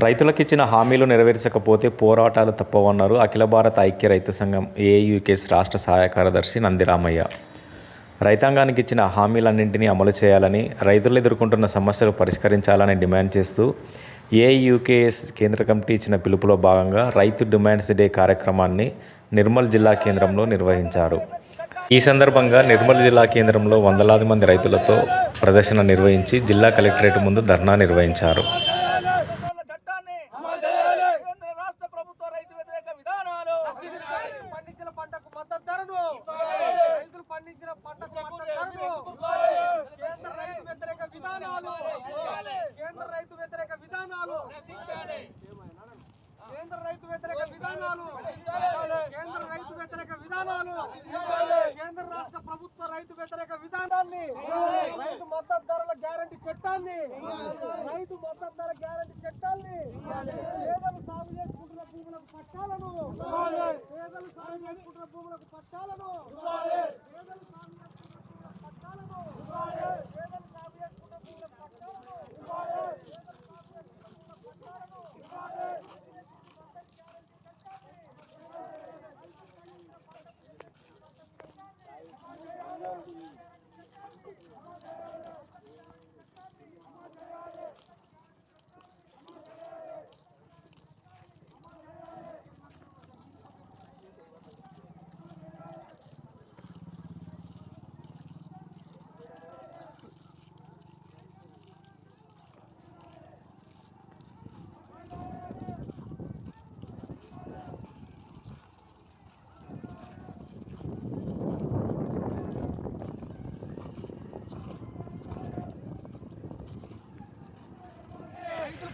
రైతులకు ఇచ్చిన హామీలు నెరవేర్చకపోతే పోరాటాలు తప్పవన్నారు అఖిల భారత ఐక్య రైతు సంఘం ఏఐయూకేఎస్ రాష్ట్ర సహాయ కార్యదర్శి నందిరామయ్య. రైతాంగానికి ఇచ్చిన హామీలన్నింటినీ అమలు చేయాలని, రైతులు ఎదుర్కొంటున్న సమస్యలు పరిష్కరించాలని డిమాండ్ చేస్తూ ఏఐయూకేఎస్ కేంద్ర కమిటీ ఇచ్చిన పిలుపులో భాగంగా రైతు డిమాండ్స్ డే కార్యక్రమాన్ని నిర్మల్ జిల్లా కేంద్రంలో నిర్వహించారు. ఈ సందర్భంగా నిర్మల్ జిల్లా కేంద్రంలో వందలాది మంది రైతులతో ప్రదర్శన నిర్వహించి జిల్లా కలెక్టరేట్ ముందు ధర్నా నిర్వహించారు. కేంద్ర రైతు వ్యతిరేక విధానాలు, కేంద్ర రాష్ట్ర ప్రభుత్వ రైతు వ్యతిరేక విధానాన్ని, రైతు మద్దతు ధరల గ్యారంటీ చట్టాన్ని, రైతు మద్దతు ధర గ్యారంటీ చట్టాన్ని, పేదలు సాగు చేసుకుంటున్న భూములకు పట్టాలను, పేదలు సాగు చేసుకుంటున్న భూములకు పట్టాలను, పేదలు సాగు చేసుకుంటున్న పట్టాలను, పేదలు సాగు చేసుకున్న భూములకు పట్టాలను,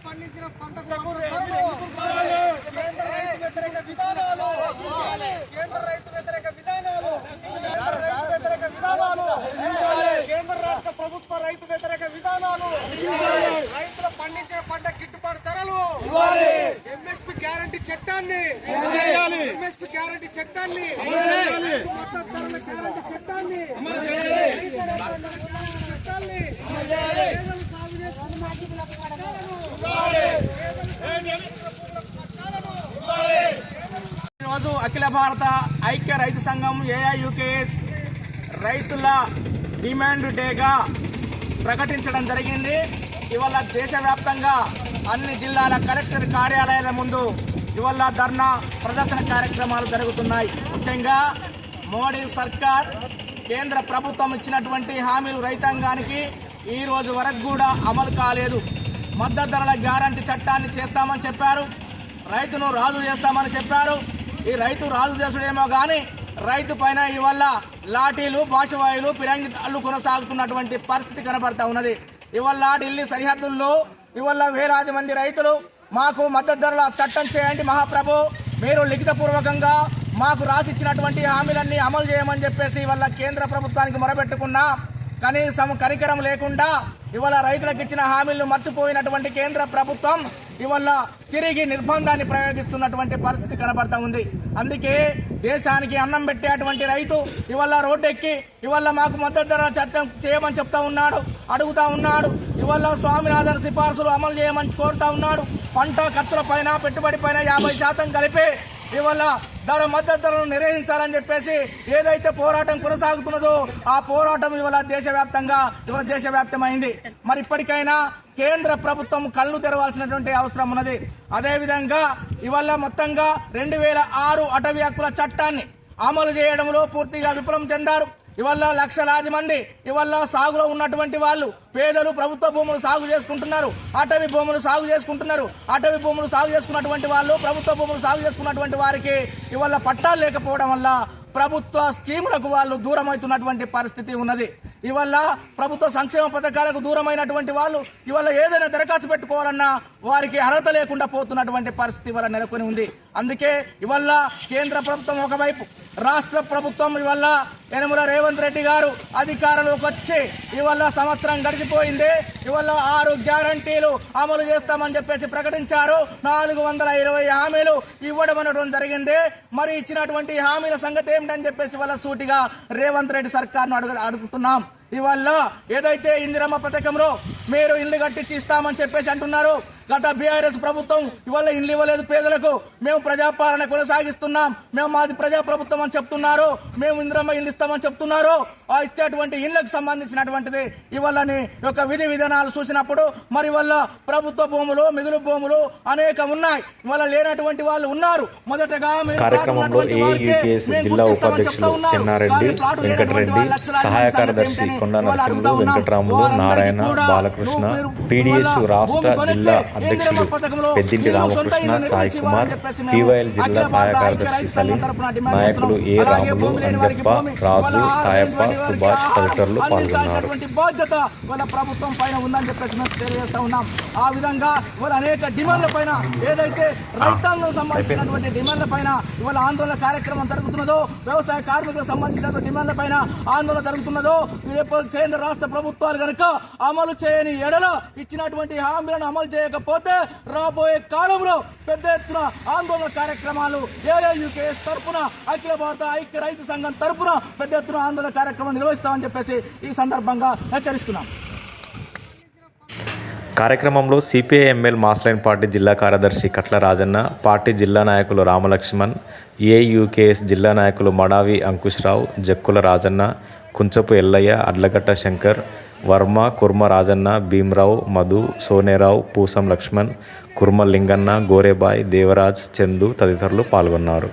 పండించిన పంటకు కేంద్ర రైతు వ్యతిరేక విధానాలు, కేంద్ర రైతు వ్యతిరేక విధానాలు, రైతు వ్యతిరేక విధానాలు, కేంద్ర రాష్ట్ర ప్రభుత్వ రైతు వ్యతిరేక విధానాలు, రైతులు పండించిన పంట గిట్టుబాటు ధరలు, ఎంఎస్పీ గ్యారంటీ చట్టాన్ని, ఎంఎస్పీ గ్యారంటీ చట్టాన్ని, మద్దతు ధరల గ్యారంటీ చట్టాన్ని, ఈరోజు అఖిల భారత ఐక్య రైతు సంఘం ఏఐయూకేఎస్ రైతుల డిమాండ్ డేగా ప్రకటించడం జరిగింది. ఇవాళ దేశవ్యాప్తంగా అన్ని జిల్లాల కలెక్టర్ కార్యాలయాల ముందు ఇవాళ ధర్నా ప్రదర్శన కార్యక్రమాలు జరుగుతున్నాయి. ముఖ్యంగా మోడీ సర్కార్ కేంద్ర ప్రభుత్వం ఇచ్చినటువంటి హామీలు రైతాంగానికి ఈ రోజు వరకు కూడా అమలు కాలేదు. మద్దతు ధరల గ్యారంటీ చట్టాన్ని చేస్తామని చెప్పారు, రైతును రాజు చేస్తామని చెప్పారు. ఈ రైతు రాజు చేసుడేమో కానీ రైతు పైన ఇవాళ లాఠీలు, బాషవాయులు, ఫిరంగి తాళ్లు కొనసాగుతున్నటువంటి పరిస్థితి కనబడతా ఉన్నది. ఇవాళ ఢిల్లీ సరిహద్దుల్లో ఇవాళ వేలాది మంది రైతులు మాకు మద్దతు ధరల చట్టం చేయండి మహాప్రభు, మీరు లిఖితపూర్వకంగా మాకు రాసిచ్చినటువంటి హామీలన్నీ అమలు చేయమని చెప్పేసి ఇవాళ కేంద్ర ప్రభుత్వానికి మొరబెట్టుకున్నా కనీసం కనికరం లేకుండా ఇవాళ రైతులకు ఇచ్చిన హామీలను మర్చిపోయినటువంటి కేంద్ర ప్రభుత్వం ఇవాళ తిరిగి నిర్బంధాన్ని ప్రయోగిస్తున్నటువంటి పరిస్థితి కనబడతా ఉంది. అందుకే దేశానికి అన్నం పెట్టేటువంటి రైతు ఇవాళ రోడ్డెక్కి ఇవాళ మాకు మద్దతు ధర చట్టం చేయమని చెప్తా ఉన్నాడు, అడుగుతా ఉన్నాడు. ఇవాళ స్వామినాథన్ సిఫార్సులు అమలు చేయమని కోరుతా ఉన్నాడు. పంట ఖర్చుల పైన, పెట్టుబడి పైన 50% కలిపి ఇవాళ మద్దతు ధరను నిర్వహించాలని చెప్పేసి ఏదైతే పోరాటం కొనసాగుతున్నదో ఆ పోరాటం ఇవాళ దేశవ్యాప్తమైంది. మరి ఇప్పటికైనా కేంద్ర ప్రభుత్వం కళ్ళు తెరవాల్సినటువంటి అవసరం ఉన్నది. అదేవిధంగా ఇవాళ మొత్తంగా 2006 అటవీ హక్కుల చట్టాన్ని అమలు చేయడంలో పూర్తిగా విఫలం చెందారు. ఇవాళ లక్షలాది మంది ఇవాళ సాగులో ఉన్నటువంటి వాళ్ళు పేదలు ప్రభుత్వ భూములు సాగు చేసుకుంటున్నారు, అటవీ భూములు సాగు చేసుకుంటున్నారు. అటవీ భూములు సాగు చేసుకున్నటువంటి వాళ్ళు, ప్రభుత్వ భూములు సాగు చేసుకున్నటువంటి వారికి ఇవాళ పట్టాలు లేకపోవడం వల్ల ప్రభుత్వ స్కీములకు వాళ్ళు దూరం అవుతున్నటువంటి పరిస్థితి ఉన్నది. ఇవాళ ప్రభుత్వ సంక్షేమ పథకాలకు దూరమైనటువంటి వాళ్ళు ఇవాళ ఏదైనా దరఖాస్తు పెట్టుకోవాలన్నా వారికి అర్హత లేకుండా పోతున్నటువంటి పరిస్థితి ఇవాళ నెలకొని ఉంది. అందుకే ఇవాళ కేంద్ర ప్రభుత్వం ఒకవైపు, రాష్ట్ర ప్రభుత్వం ఇవాళ యనమల రేవంత్ రెడ్డి గారు అధికారంలోకి వచ్చి ఇవాళ సంవత్సరం గడిచిపోయింది. ఇవాళ 6 గ్యారంటీలు అమలు చేస్తామని చెప్పేసి ప్రకటించారు. 420 హామీలు ఇవ్వడం అనడం జరిగింది. మరి ఇచ్చినటువంటి హామీల సంగతి ఏమిటని చెప్పేసి ఇవాళ సూటిగా రేవంత్ రెడ్డి సర్కార్ను అడుగుతున్నాం. ఇవాళ ఏదైతే ఇందిరమ్మ పథకంలో మీరు ఇల్లు కట్టించి ఇస్తామని చెప్పేసి అంటున్నారు, గత బీఆర్ఎస్ ప్రభుత్వం ఇవాళ ఇండ్లు ఇవ్వలేదు పేదలకు. మేము ప్రజాపాలన కొనసాగిస్తున్నాం, మేము మాది ప్రజాప్రభుత్వం అని చెప్తున్నారు, మేము ఇందిరమ్మ ఇల్లు ఇస్తామని చెప్తున్నారు. ఆ ఇచ్చేటువంటి ఇళ్లకు సంబంధించినటువంటిది ఇవాళని యొక్క విధి విధానాలు చూసినప్పుడు మరి వల్ల ప్రభుత్వ భూములు, మిగులు భూములు అనేకం ఉన్నాయి. ఇవాళ లేనటువంటి వాళ్ళు ఉన్నారు. మొదటగా కార్యక్రమంలో ఏయుకేఎస్ జిల్లా ఉపాధ్యక్షులు చెన్నారెడ్డి, వెంకటరెడ్డి, సహాయ కార్యదర్శి కొండ నరసింహులు, వెంకటరాములు, నారాయణ, బాలకృష్ణ, పీడీఎస్ రాష్ట్ర జిల్లా అధ్యక్షులు పెద్దింటి రామకృష్ణ, సాయి కుమార్, టీవైఎల్ జిల్లా సహాయ కార్యదర్శి సలీం, నాయకులు ఏ రాములు, అంజప్ప, రాజు, తాయప్ప, సుభాష్ తదితరులు పాల్గొన్నారు. బాధ్యత వాళ్ళ ప్రభుత్వం పైన ఉందని చెప్పేసి మేము తెలియజేస్తా ఉన్నాం. ఆ విధంగా వాళ్ళ అనేక డిమాండ్ల పైన ఏదైతే రైతాంగం సంబంధించినటువంటి డిమాండ్ల పైన ఇవాళ ఆందోళన కార్యక్రమం జరుగుతున్నదో, వ్యవసాయ కార్మికులకు సంబంధించినటువంటి డిమాండ్ల పైన ఆందోళన జరుగుతున్నదో, కేంద్ర రాష్ట్ర ప్రభుత్వాలు కనుక అమలు చేయని ఎడల ఇచ్చినటువంటి హామీలను అమలు చేయకపోతే రాబోయే కాలంలో పెద్ద ఎత్తున ఆందోళన కార్యక్రమాలు ఏఐయుకేఎస్ తరఫున, అఖిల భారత ఐక్య రైతు సంఘం తరఫున పెద్ద ఎత్తున ఆందోళన కార్యక్రమం నిర్వహిస్తామని చెప్పేసి ఈ సందర్భంగా హెచ్చరిస్తున్నాం. కార్యక్రమంలో సిపిఐ ఎంఎల్ మాస్లైన్ పార్టీ జిల్లా కార్యదర్శి కట్ల రాజన్న, పార్టీ జిల్లా నాయకులు రామలక్ష్మణ్, ఏయుకేఎస్ జిల్లా నాయకులు మడావి అంకుశ్రావు, జక్కుల రాజన్న, కుంచపు ఎల్లయ్య, అడ్లగట్ట శంకర్, వర్మ, కుర్మ రాజన్న, భీమరావు, మధు, సోనేరావు, పూసం లక్ష్మణ్, కుర్మ లింగన్న, గోరేబాయ్, దేవరాజ్, చందు తదితరులు పాల్గొన్నారు.